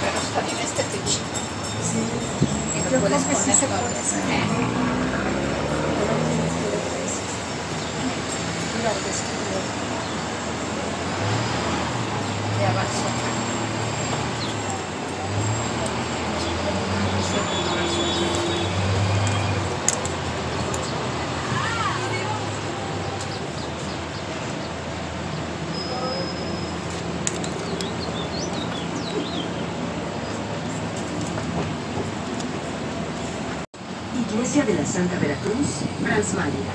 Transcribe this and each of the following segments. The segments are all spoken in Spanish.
Pero está bien este techito. Sí. Y lo Yo puedes creo que sí poner se con- puede hacer. Mira, el vestido. de abajo. Iglesia de la Santa Veracruz, Franz Mayer.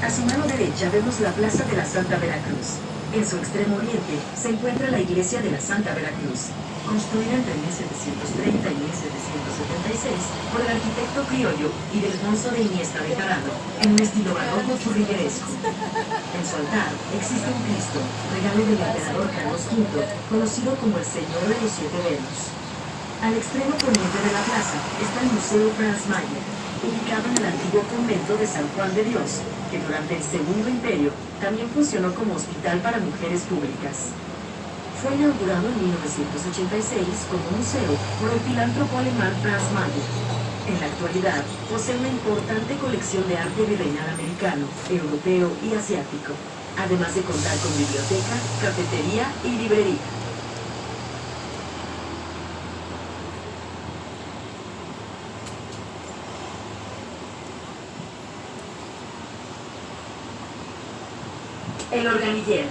A su mano derecha vemos la Plaza de la Santa Veracruz. En su extremo oriente se encuentra la Iglesia de la Santa Veracruz, construida entre 1730 y 1776 por el arquitecto criollo Ildefonso de Iniesta de Parado, en un estilo barroco churrigueresco. En su altar existe un Cristo, regalo del emperador Carlos V, conocido como el Señor de los Siete Velos. Al extremo poniente de la plaza está el Museo Franz Mayer, ubicado en el antiguo convento de San Juan de Dios, que durante el Segundo Imperio también funcionó como hospital para mujeres públicas. Fue inaugurado en 1986 como museo por el filántropo alemán Franz Mayer. En la actualidad, posee una importante colección de arte virreinal americano, europeo y asiático, además de contar con biblioteca, cafetería y librería. El organillero.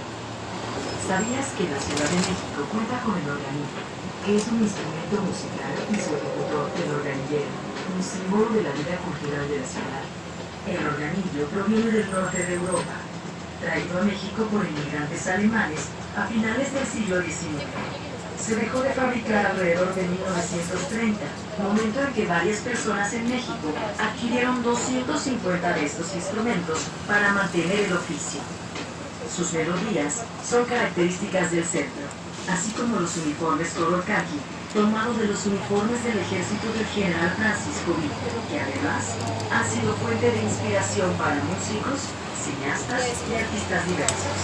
¿Sabías que la Ciudad de México cuenta con el organillo, que es un instrumento musical y su ejecutor, el organillero, un símbolo de la vida cultural de la ciudad? El organillo proviene del norte de Europa, traído a México por inmigrantes alemanes a finales del siglo XIX. Se dejó de fabricar alrededor de 1930, momento en que varias personas en México adquirieron 250 de estos instrumentos para mantener el oficio. Sus melodías son características del centro, así como los uniformes color caqui, tomados de los uniformes del ejército del general Francisco Villa, que además han sido fuente de inspiración para músicos, cineastas y artistas diversos.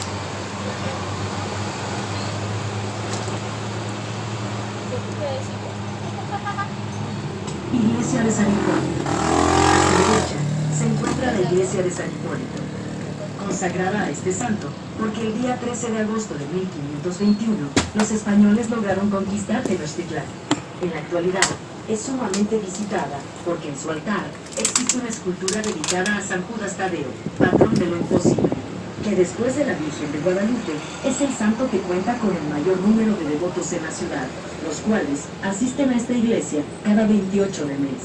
Iglesia de San Hipólito. A su derecha se encuentra la Iglesia de San Hipólito, consagrada a este santo, porque el día 13 de agosto de 1521 los españoles lograron conquistar Tenochtitlán. En la actualidad es sumamente visitada porque en su altar existe una escultura dedicada a San Judas Tadeo, patrón de lo imposible, que después de la Virgen de Guadalupe es el santo que cuenta con el mayor número de devotos en la ciudad, los cuales asisten a esta iglesia cada 28 de mes.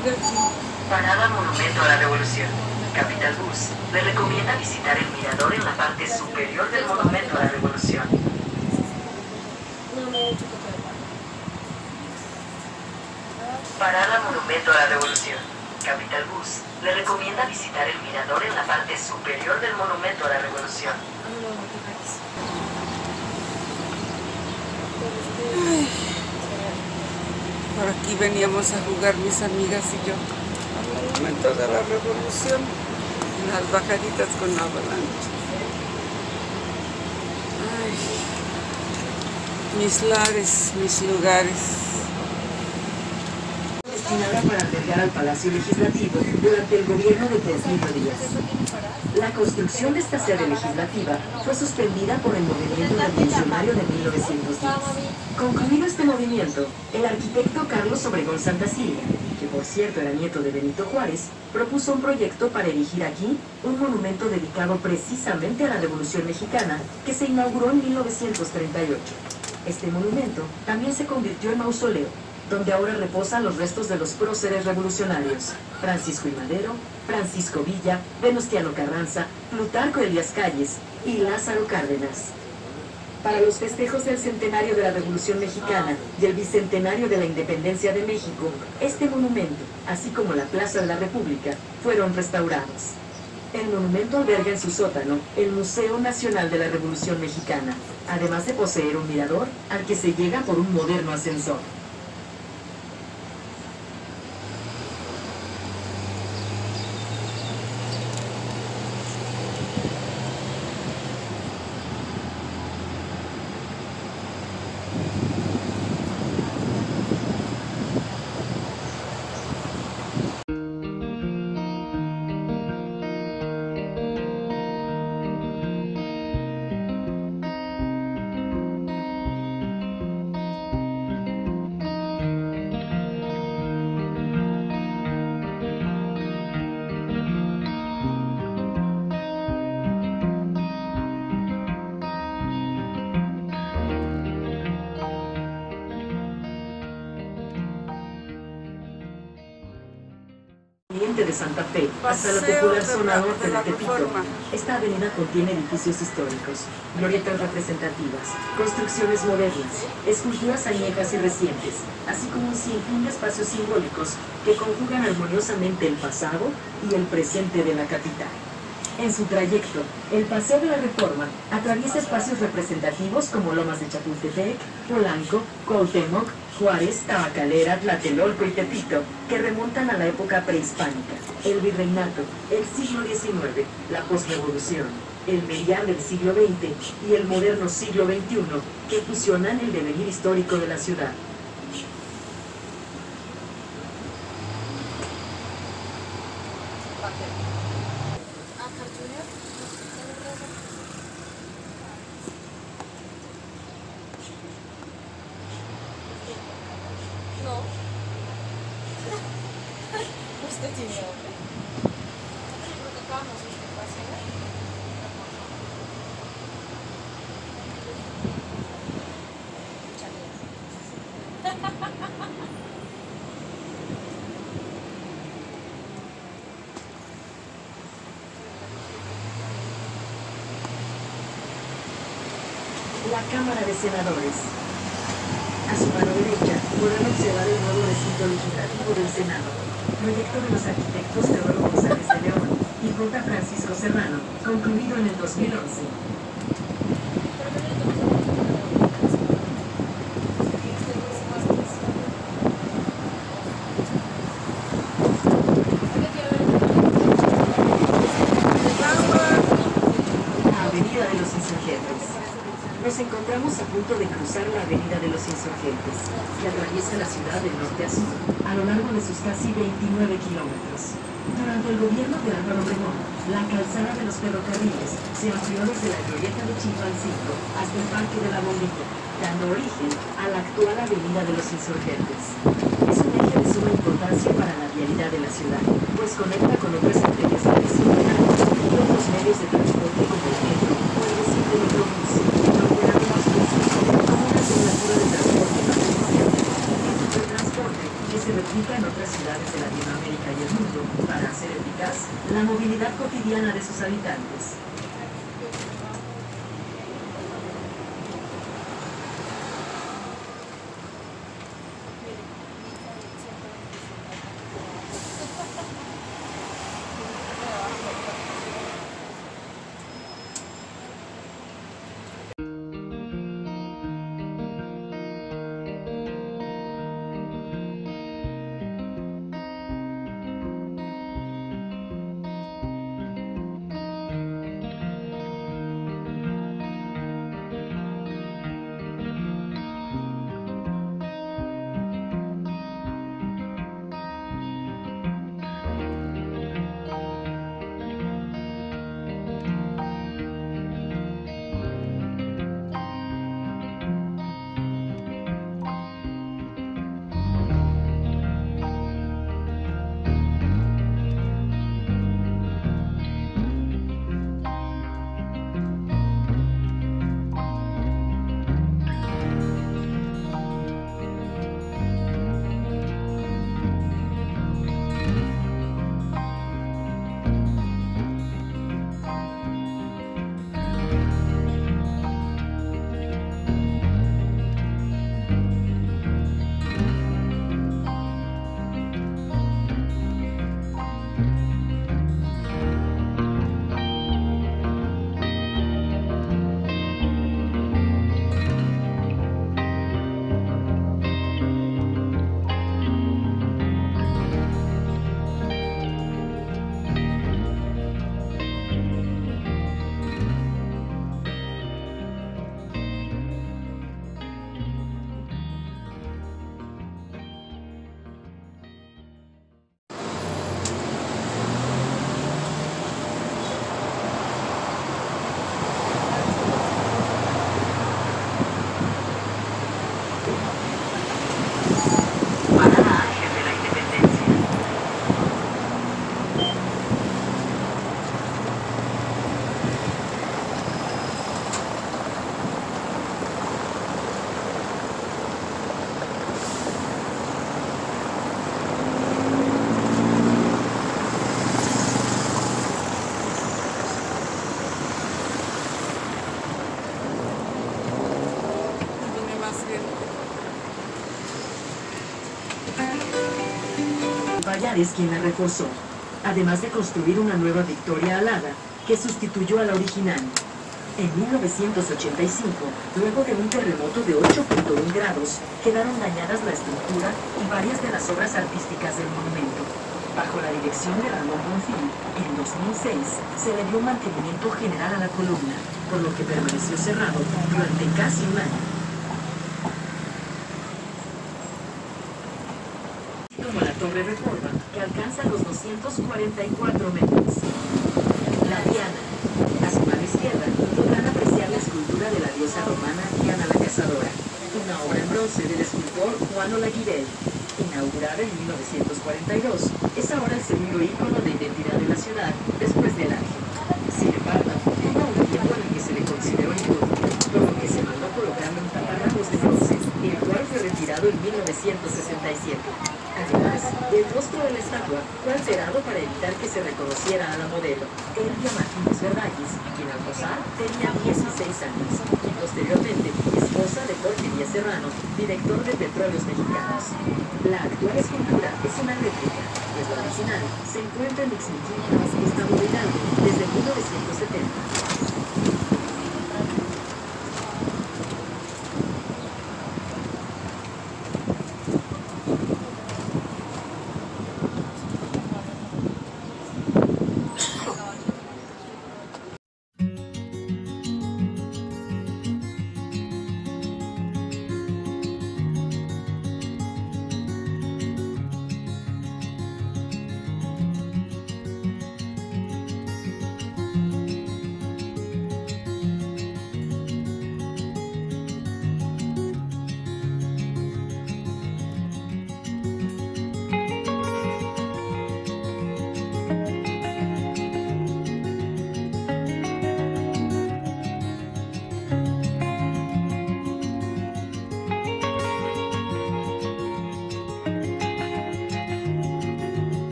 ir aquí. Parada Monumento a la Revolución. Capital Bus le recomienda visitar el mirador en la parte superior del Monumento a la Revolución. Parada Monumento a la Revolución. Capital Bus le recomienda visitar el mirador en la parte superior del Monumento a la Revolución. Ay, por aquí veníamos a jugar mis amigas y yo al Monumento de la Revolución, en las bajaditas con la avalancha. Ay, mis lares, mis lugares. Destinada para albergar al Palacio Legislativo durante el gobierno de Porfirio Díaz. La construcción de esta sede legislativa fue suspendida por el movimiento revolucionario de 1910. Concluido este movimiento, el arquitecto Carlos Obregón Santacilia, que por cierto era nieto de Benito Juárez, propuso un proyecto para erigir aquí un monumento dedicado precisamente a la Revolución Mexicana, que se inauguró en 1938. Este monumento también se convirtió en mausoleo, donde ahora reposan los restos de los próceres revolucionarios: Francisco I. Madero, Francisco Villa, Venustiano Carranza, Plutarco Elías Calles y Lázaro Cárdenas. Para los festejos del centenario de la Revolución Mexicana y el bicentenario de la Independencia de México, este monumento, así como la Plaza de la República, fueron restaurados. El monumento alberga en su sótano el Museo Nacional de la Revolución Mexicana, además de poseer un mirador al que se llega por un moderno ascensor. De Santa Fe hasta la popular zona norte de Tepito. Esta avenida contiene edificios históricos, glorietas representativas, construcciones modernas, esculturas añejas y recientes, así como un sinfín de espacios simbólicos que conjugan armoniosamente el pasado y el presente de la capital. En su trayecto, el Paseo de la Reforma atraviesa espacios representativos como Lomas de Chapultepec, Polanco, Cuauhtémoc, Juárez, Tabacalera, Tlatelolco y Tepito, que remontan a la época prehispánica, el virreinato, el siglo XIX, la posrevolución, el medial del siglo XX y el moderno siglo XXI, que fusionan el devenir histórico de la ciudad. Usted tiene hambre. Tocamos este paseo. La Cámara de Senadores. A su mano derecha podrán observar el nuevo recinto legislativo del Senado, proyecto de los arquitectos Teodoro González de León y J. Francisco Serrano, concluido en el 2011. Avenida de los Insurgentes. Nos encontramos a punto de cruzar la Avenida de los Insurgentes, que atraviesa la ciudad de norte a sur, a lo largo de sus casi 29 kilómetros. Durante el gobierno de Álvaro Obregón, la calzada de los ferrocarriles se amplió desde la glorieta de Chilpancingo hasta el Parque de la Bombilla, dando origen a la actual Avenida de los Insurgentes. Es un eje de suma importancia para la vialidad de la ciudad, pues conecta con otras arterias de vecindad y otros medios de transporte como el metro o el reciente Metrobús, inaugurando más buses como una alternativa de transporte más eficiente y de transporte que se replica en otras ciudades de Latinoamérica. la movilidad cotidiana de sus habitantes. Valladares quien la reforzó, además de construir una nueva Victoria alada que sustituyó a la original. En 1985, luego de un terremoto de 8.1 grados, quedaron dañadas la estructura y varias de las obras artísticas del monumento. Bajo la dirección de Ramón Bonfil, en 2006 se le dio mantenimiento general a la columna, por lo que permaneció cerrado durante casi un año. Como la Torre Reforma, que alcanza los 244 metros. La Diana. A su mano izquierda podrán apreciar la escultura de la diosa romana Diana la Cazadora, una obra en bronce del escultor Juan Olaguirel. Inaugurada en 1942, es ahora el segundo ícono de identidad de la ciudad después del Ángel. Sin embargo, tuvo un tiempo en el que se le consideró inútil, por lo que se mandó colocarlo en taparrabos de bronce, el cual fue retirado en 1967. Además, el rostro de la estatua fue alterado para evitar que se reconociera a la modelo, Elvia Martínez Verdalles, quien al posar tenía 16 años, y posteriormente esposa de Jorge Díaz Serrano, director de Petróleos Mexicanos. La actual escultura es una réplica, pues la original se encuentra en Ixmiquilpan, Estado de Hidalgo, desde 1970.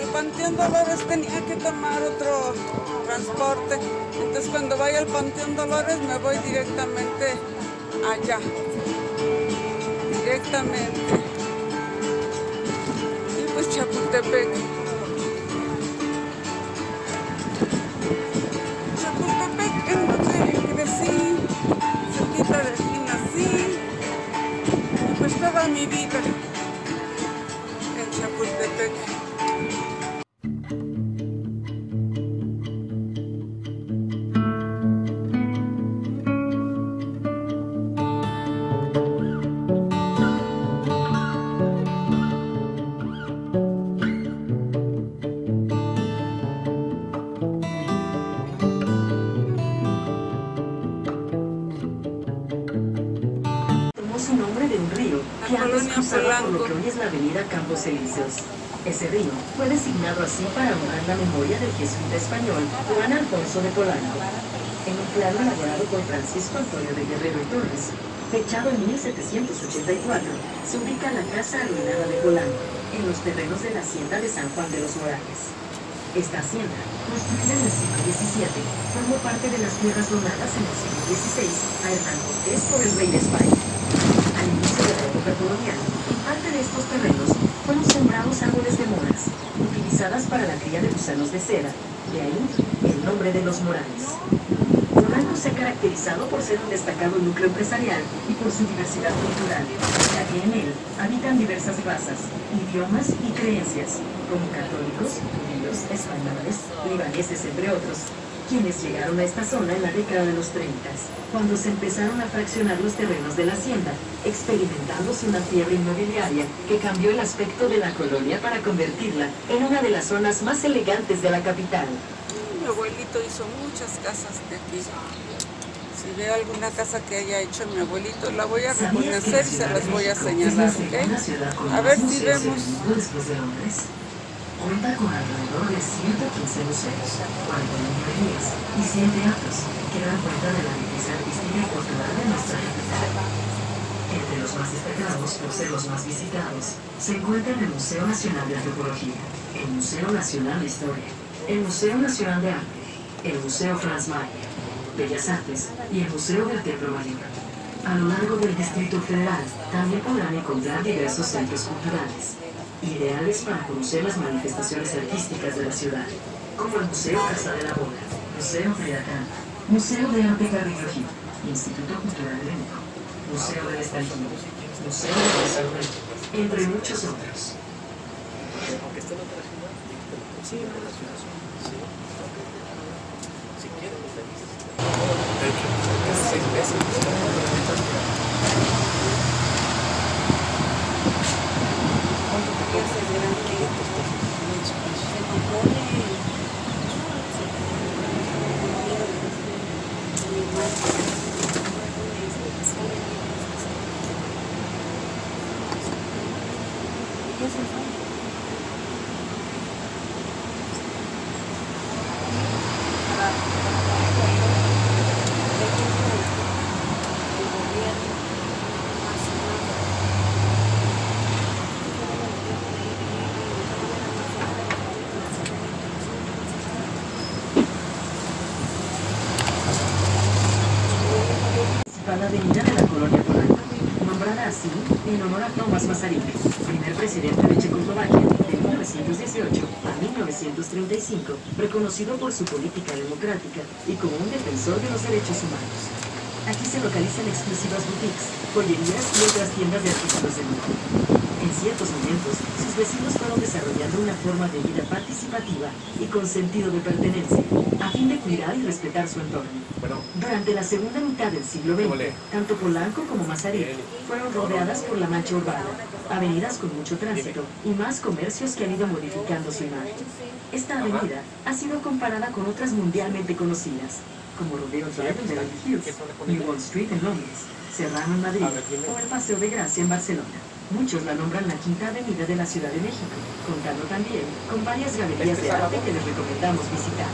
al Panteón Dolores tenía que tomar otro transporte. Entonces cuando vaya al Panteón Dolores me voy directamente allá. Directamente. Y pues Chapultepec. Chapultepec es donde crecí, cerquita de aquí nací. Y pues toda mi vida en Chapultepec. Su nombre de un río que La antes colonia cruzaba por lo Polanco. que hoy es la avenida Campos Elíseos. Ese río fue designado así para honrar la memoria del jesuita español Juan Alfonso de Polanco. En un plano elaborado por Francisco Antonio de Guerrero y Torres, fechado en 1784, se ubica la casa arruinada de Polanco, en los terrenos de la hacienda de San Juan de los Morales. Esta hacienda, construida en el siglo XVII, formó parte de las tierras donadas en el siglo XVI a Hernán Cortés por el rey de España. Al inicio de la época colonial, en parte de estos terrenos fueron sembrados árboles de moras, utilizadas para la cría de gusanos de seda, de ahí el nombre de los Morales. Polanco se ha caracterizado por ser un destacado núcleo empresarial y por su diversidad cultural, ya que en él habitan diversas razas, idiomas y creencias, como católicos, judíos, españoles, libaneses, entre otros, quienes llegaron a esta zona en la década de los 30, cuando se empezaron a fraccionar los terrenos de la hacienda, experimentándose una fiebre inmobiliaria que cambió el aspecto de la colonia para convertirla en una de las zonas más elegantes de la capital. Mi abuelito hizo muchas casas de aquí. Si veo alguna casa que haya hecho mi abuelito, la voy a reconocer y se las voy a señalar, ¿ok? A ver si vemos. Cuenta con alrededor de 115 museos, 41 librerías y 100 teatros que dan cuenta de la riqueza artística y cultural de nuestra capital. Entre los más destacados por ser los más visitados se encuentran el Museo Nacional de Antropología, el Museo Nacional de Historia, el Museo Nacional de Arte, el Museo Franz Mayer, Bellas Artes y el Museo del Templo Mayor. A lo largo del Distrito Federal también podrán encontrar diversos centros culturales, ideales para conocer las manifestaciones artísticas de la ciudad, como el Museo Casa de la Boda, Museo Freyacán, Museo de Arte Cardiología, Instituto Cultural Helénico, Museo del Estalquillo, Museo del Desarrollo, entre muchos otros. Aunque esté en otra ciudad, sí, en la ciudad, sí. Si quieren, los revisas. De hecho, es 6 meses. ¿Cuánto podría ser grande? Se compone. La avenida de la colonia Polanco, nombrada así en honor a Tomás Masaryk, primer presidente de Checoslovaquia de 1918 a 1935, reconocido por su política democrática y como un defensor de los derechos humanos. Aquí se localizan exclusivas boutiques, joyerías y otras tiendas de artículos de lujo. En ciertos momentos, sus vecinos fueron desarrollando una forma de vida participativa y con sentido de pertenencia, a fin de cuidar y respetar su entorno. Durante la segunda mitad del siglo XX, tanto Polanco como Masaryk fueron rodeadas por la mancha urbana, avenidas con mucho tránsito y más comercios que han ido modificando su imagen. Esta avenida ha sido comparada con otras mundialmente conocidas, como Rodeo Drive en Beverly Hills, New Wall Street en Londres, Serrano en Madrid o el Paseo de Gracia en Barcelona. Muchos la nombran la Quinta Avenida de la Ciudad de México, contando también con varias galerías de arte que les recomendamos visitar.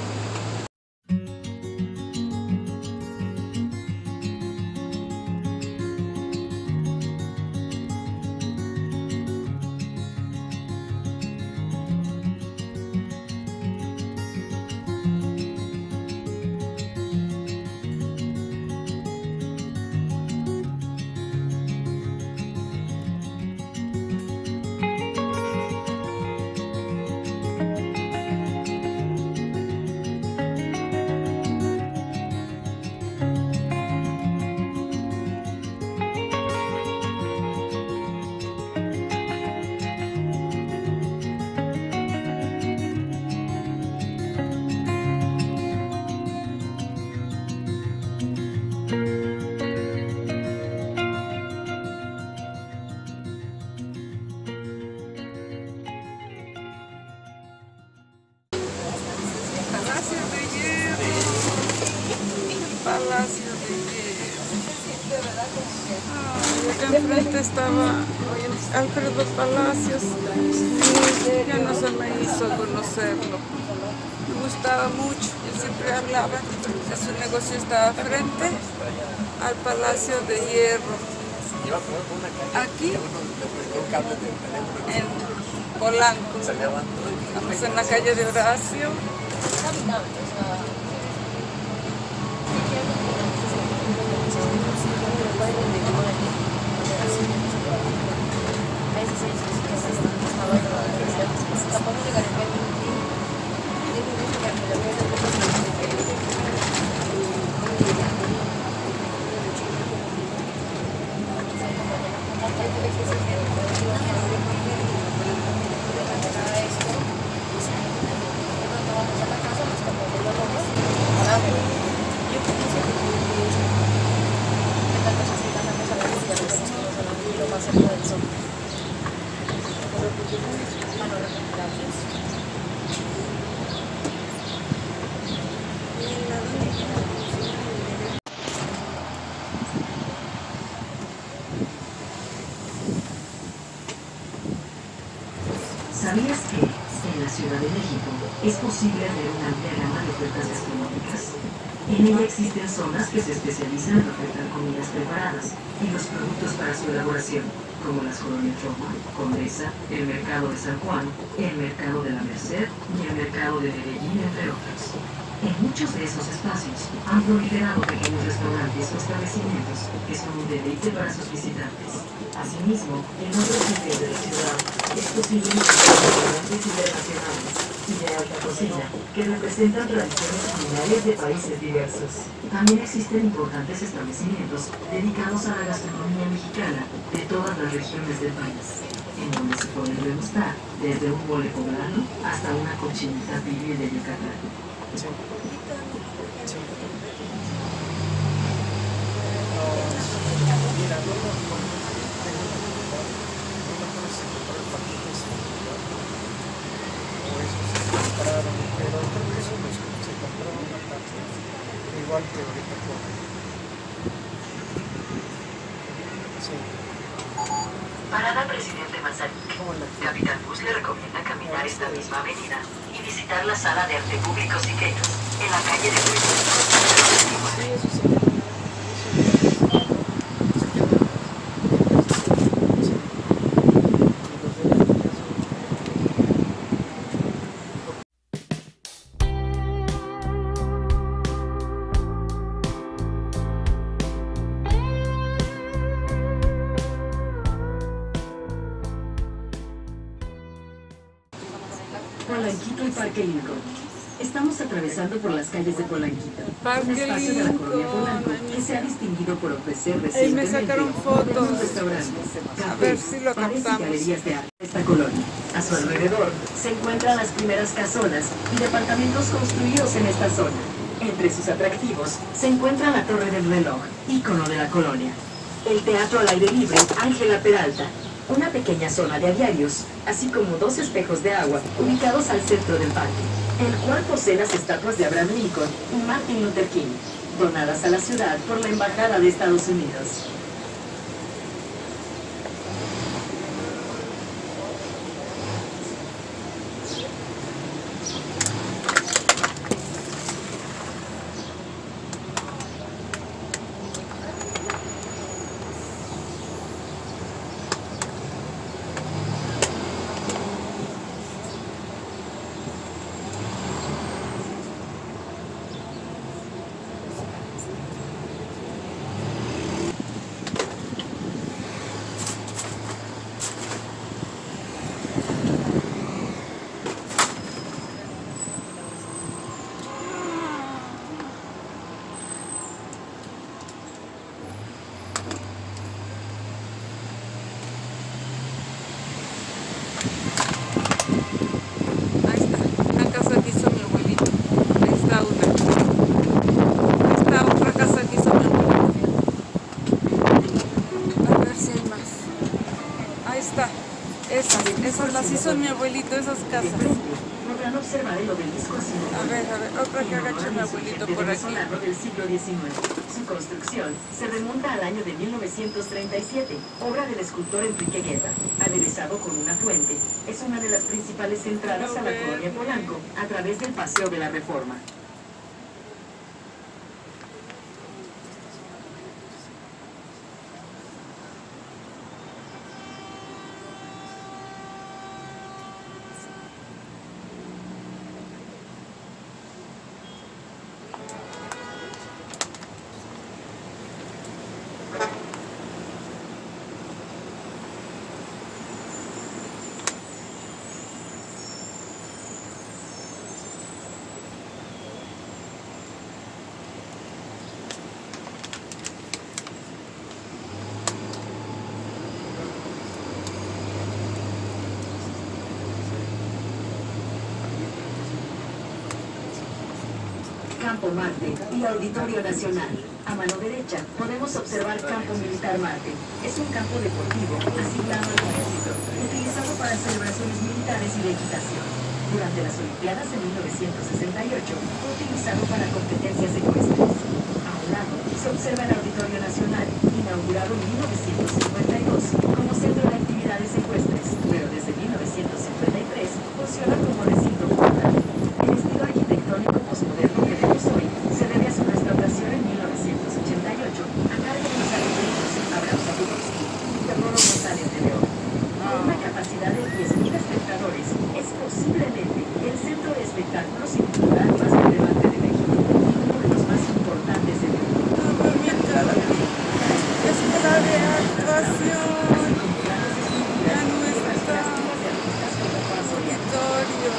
Palacio de Hierro. Acá enfrente estaba Alfredo Palacios. Ya no se me hizo conocerlo. Me gustaba mucho. Yo siempre hablaba que su negocio estaba frente al Palacio de Hierro. Aquí, en Polanco. Estamos en la calle de Horacio. ¿Sabías que en la Ciudad de México es posible ver una amplia gama de ofertas gastronómicas? En ella existen zonas que se especializan en ofertar comidas preparadas y los productos para su elaboración, como las colonias Roma, Condesa, el Mercado de San Juan, el Mercado de la Merced y el Mercado de Medellín, entre otros. En muchos de esos espacios han proliferado pequeños restaurantes o establecimientos que son un deleite para sus visitantes. Asimismo, en otros sitios de la ciudad es posible encontrar restaurantes internacionales y de alta cocina que representan tradiciones culinarias de países diversos. También existen importantes establecimientos dedicados a la gastronomía mexicana de todas las regiones del país, en donde se puede degustar desde un mole poblano hasta una cochinita pibil de Yucatán. Igual que ahorita con... Sí. Parada Presidente Mazarik. Capitán Bus le recomienda caminar esta misma avenida y visitar la Sala de Arte Público Siqueiros, en la calle de Luis. Polanquito y Parque Lincoln. Estamos atravesando por las calles de Polanquito, un espacio de la colonia Polanco que se ha distinguido por ofrecer recientemente me sacaron fotos. modernos restaurantes, A ver cafés, si lo bares y captamos. galerías de arte de esta colonia. A su alrededor se encuentran las primeras casonas y departamentos construidos en esta zona. Entre sus atractivos se encuentra la Torre del Reloj, ícono de la colonia. El Teatro al Aire Libre Ángela Peralta, una pequeña zona de aviarios, así como 2 espejos de agua ubicados al centro del parque, el cual posee las estatuas de Abraham Lincoln y Martin Luther King, donadas a la ciudad por la Embajada de Estados Unidos. Esas las hizo mi abuelito, esas casas. podrán observar el obelisco así. A ver, otra que agache mi abuelito por aquí. Venezolano del siglo XIX. Su construcción se remonta al año de 1937, obra del escultor Enrique Guerra, aderezado con una fuente. Es una de las principales entradas a la colonia Polanco a través del Paseo de la Reforma. Campo Marte y Auditorio Nacional. A mano derecha podemos observar Campo Militar Marte. Es un campo deportivo asignado al ejército, utilizado para celebraciones militares y de equitación. Durante las Olimpiadas de 1968 fue utilizado para competencias ecuestres. A un lado se observa el Auditorio Nacional, inaugurado en 1952 como centro de actividades ecuestres, pero desde 1953 funciona como recinto cultural. El estilo arquitectónico posmoderno que vemos hoy se debe a su restauración en 1988 a cargo de los arquitectos Abraham Sapkowski y Teodoro González de León. Con una capacidad de 10.000 espectadores, es posiblemente el centro de espectáculos y cultural más relevante de México y uno de los más importantes del mundo. Es la de actuación. Ya no está auditorio.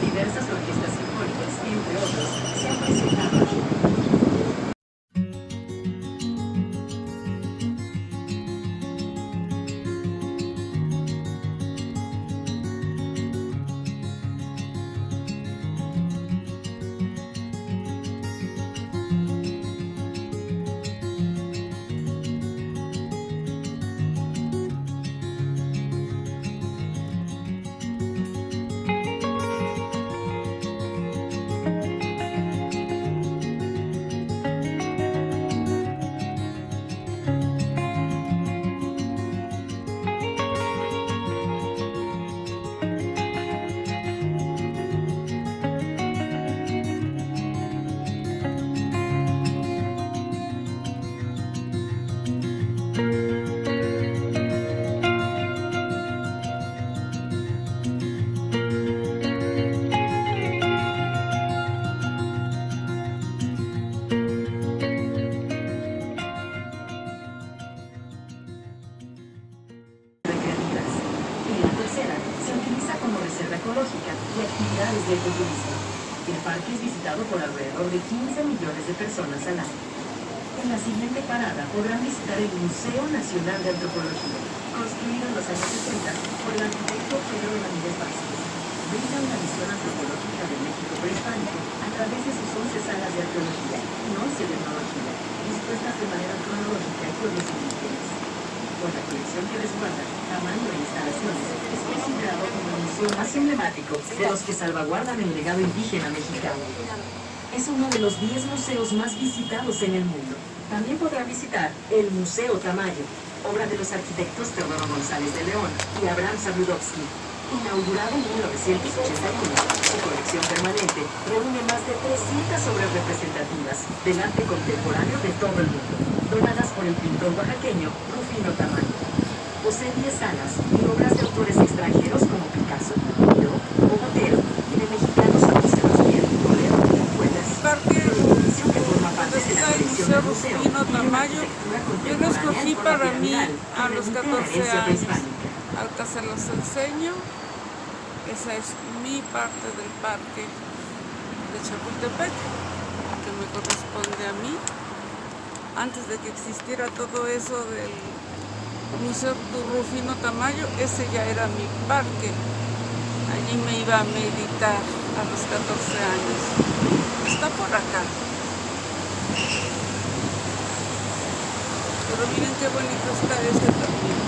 Diversas orquestas sinfónicas, entre otros, se han presentado aquí. Ecológica y actividades de ecoturismo. El parque es visitado por alrededor de 15 millones de personas al año. En la siguiente parada podrán visitar el Museo Nacional de Antropología, construido en los años 60 por el arquitecto Pedro Ramírez Vázquez. Brinda una visión antropológica del México prehispánico a través de sus 11 salas de arqueología y 11 de etnología, dispuestas de manera cronológica y por los indígenas. Por la colección que resguarda, tamaño e instalaciones, es considerado como el museo más emblemático de los que salvaguardan el legado indígena mexicano. Es uno de los 10 museos más visitados en el mundo. También podrá visitar el Museo Tamayo, obra de los arquitectos Teodoro González de León y Abraham Sapkowski. Inaugurado en 1981, su colección permanente reúne más de 300 obras representativas del arte contemporáneo de todo el mundo, donadas por el pintor oaxaqueño Rufino Tamayo. Posee 10 salas y obras de autores extranjeros como Picasso, Miró o Botero, y de mexicanos como Sebastián, Bolero y Puelas. Exposición que forma parte de la colección del museo Rufino Tamayo. Yo lo escogí para mí a los 14 años. Ahorita se los enseño. Esa es mi parte del parque de Chapultepec, que me corresponde a mí. Antes de que existiera todo eso del Museo Rufino Tamayo, ese ya era mi parque. Allí me iba a meditar a los 14 años. Está por acá. Pero miren qué bonito está este también.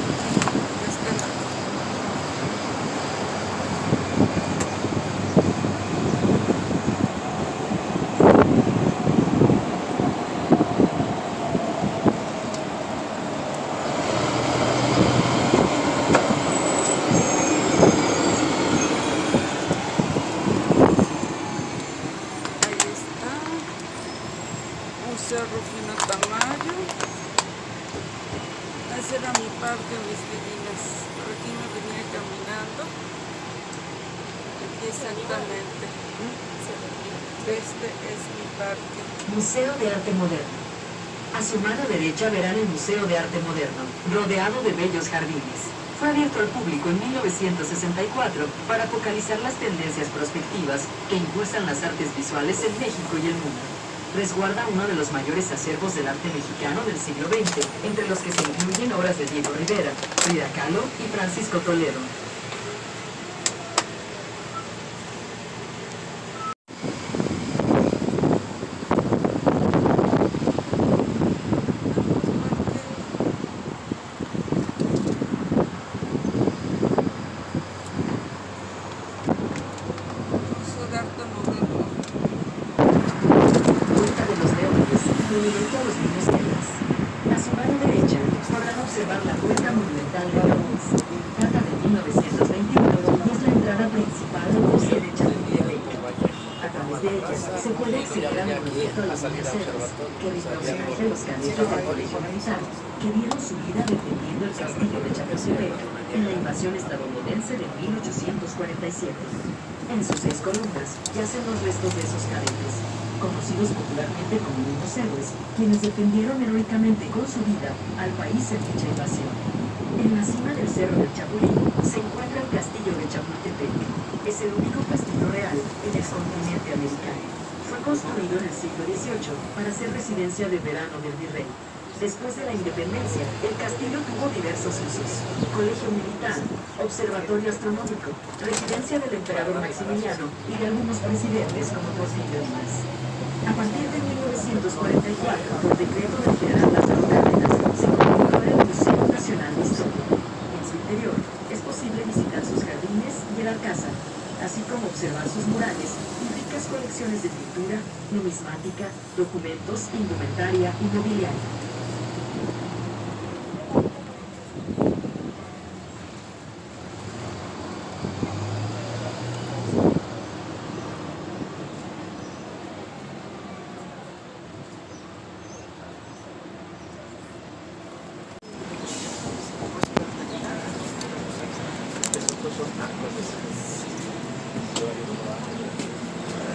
Este lado. Exactamente. Este es mi parque. Museo de Arte Moderno. A su mano derecha verán el Museo de Arte Moderno, rodeado de bellos jardines. Fue abierto al público en 1964 para focalizar las tendencias prospectivas que impulsan las artes visuales en México y el mundo. Resguarda uno de los mayores acervos del arte mexicano del siglo XX, entre los que se incluyen obras de Diego Rivera, Frida Kahlo y Francisco Toledo. Museo de Arte Moderno. Puerta de los Leones, monumento a los niños héroes. A su mano derecha podrán observar la Puerta Monumental de Leones. Data de 1921 y es la entrada principal al Museo de Chapultepec. A través de ella se puede acceder al monumento a los niños héroes, que rinde homenaje a los cadetes del colegio militar que dieron su vida defendiendo el castillo de Chapultepec en la invasión estadounidense de 1847. En sus 6 columnas yacen los restos de esos cadetes, conocidos popularmente como niños héroes, quienes defendieron heroicamente con su vida al país en dicha invasión. En la cima del Cerro del Chapulín se encuentra el castillo de Chapultepec. Es el único castillo real en el continente americano. Fue construido en el siglo XVIII para ser residencia de verano del virrey. Después de la independencia, el castillo tuvo diversos usos: colegio militar, observatorio astronómico, residencia del emperador Maximiliano y de algunos presidentes como Porfirio Díaz. A partir de 1944, por decreto del general Lázaro Cárdenas, se convirtió en el Museo Nacional de Historia. En su interior es posible visitar sus jardines y el alcázar, así como observar sus murales y ricas colecciones de pintura, numismática, documentos, indumentaria y mobiliario.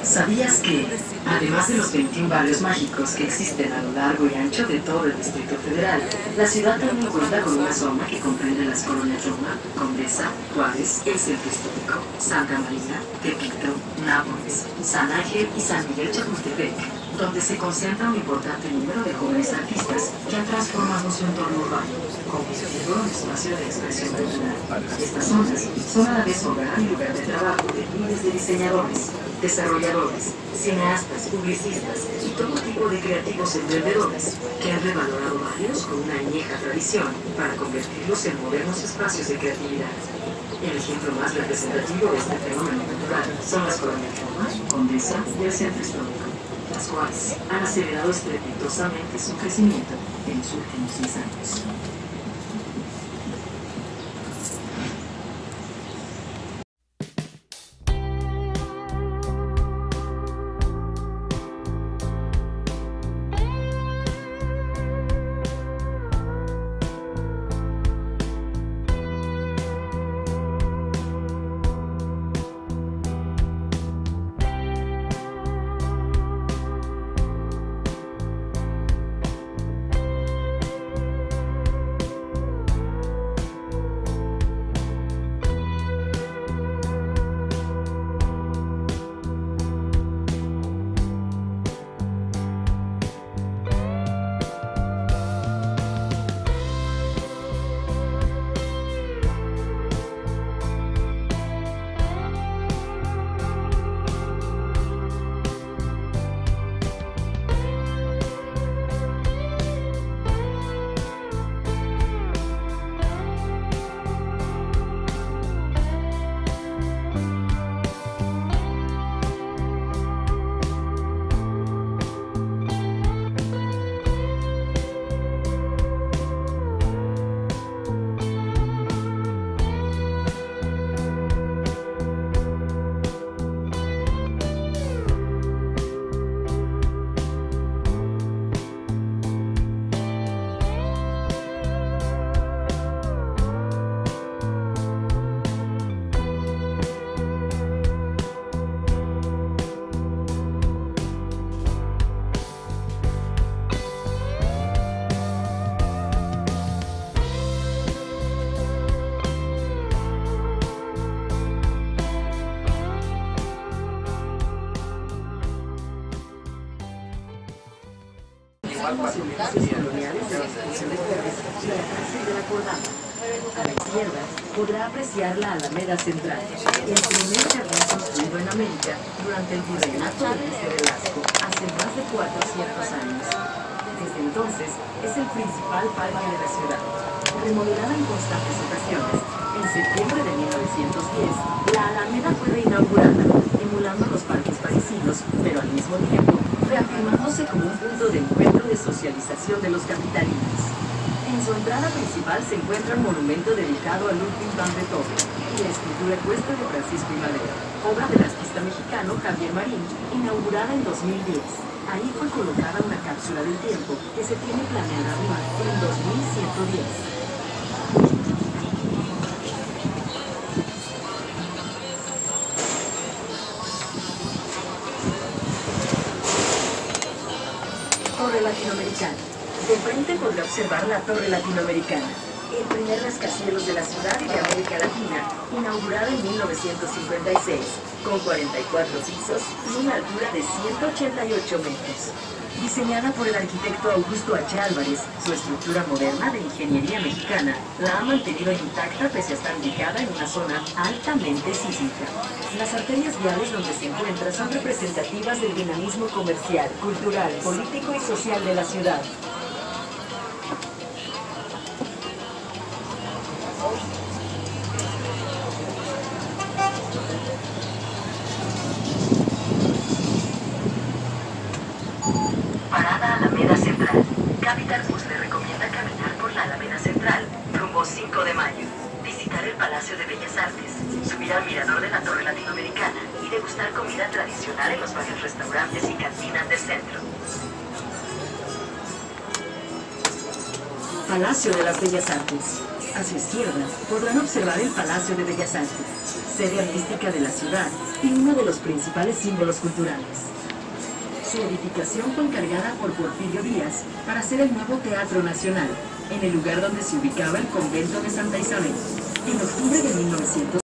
¿Sabías que, además de los 21 barrios mágicos que existen a lo largo y ancho de todo el Distrito Federal, la ciudad también cuenta con una zona que comprende las colonias Roma, Condesa, Juárez, el Centro Histórico, Santa María, Tepito, Nápoles, San Ángel y San Miguel Chapultepec, donde se concentra un importante número de jóvenes artistas que han transformado su entorno urbano, convirtiéndolo en un espacio de expresión cultural. Estas zonas son a la vez hogar y lugar de trabajo de miles de diseñadores, desarrolladores, cineastas, publicistas y todo tipo de creativos emprendedores que han revalorado barrios con una añeja tradición para convertirlos en modernos espacios de creatividad. El ejemplo más representativo de este fenómeno cultural son las colonias Roma, Condesa y el Centro Histórico, las cuales han acelerado estrepitosamente su crecimiento en los últimos 10 años. edificios coloniales de las estaciones verdes y la cárcel de la Cordada. A la izquierda podrá apreciar la Alameda Central, el primer jardín construido en América durante el virreinato de Luis de Velasco hace más de 400 años. Desde entonces es el principal parque de la ciudad. Remodelada en constantes ocasiones, en septiembre de 1910, la Alameda fue reinaugurada, emulando los parques parisinos, pero al mismo tiempo reafirmándose como un punto de encuentro de socialización de los capitalinos. En su entrada principal se encuentra un monumento dedicado a Ludwig van Beethoven y la escultura ecuestre de Francisco I. Madero, obra del artista mexicano Javier Marín, inaugurada en 2010. Ahí fue colocada una cápsula del tiempo que se tiene planeada abrir en 2110. Torre Latinoamericana. De frente podrá observar la Torre Latinoamericana, el primer rascacielos de la ciudad y de América Latina, inaugurado en 1956, con 44 pisos y una altura de 188 metros. Diseñada por el arquitecto Augusto H. Álvarez, su estructura moderna de ingeniería mexicana la ha mantenido intacta pese a estar ubicada en una zona altamente sísmica. Las arterias viales donde se encuentra son representativas del dinamismo comercial, cultural, político y social de la ciudad. Parada Alameda Central. Capital Bus le recomienda caminar por la Alameda Central, rumbo 5 de mayo, visitar el Palacio de Bellas Artes, subir al mirador de la Torre Latinoamericana y degustar comida tradicional en los varios restaurantes y cantinas del centro. Palacio de las Bellas Artes. A su izquierda podrán observar el Palacio de Bellas Artes, sede artística de la ciudad y uno de los principales símbolos culturales. Su edificación fue encargada por Porfirio Díaz para hacer el nuevo Teatro Nacional, en el lugar donde se ubicaba el convento de Santa Isabel. En octubre de 1900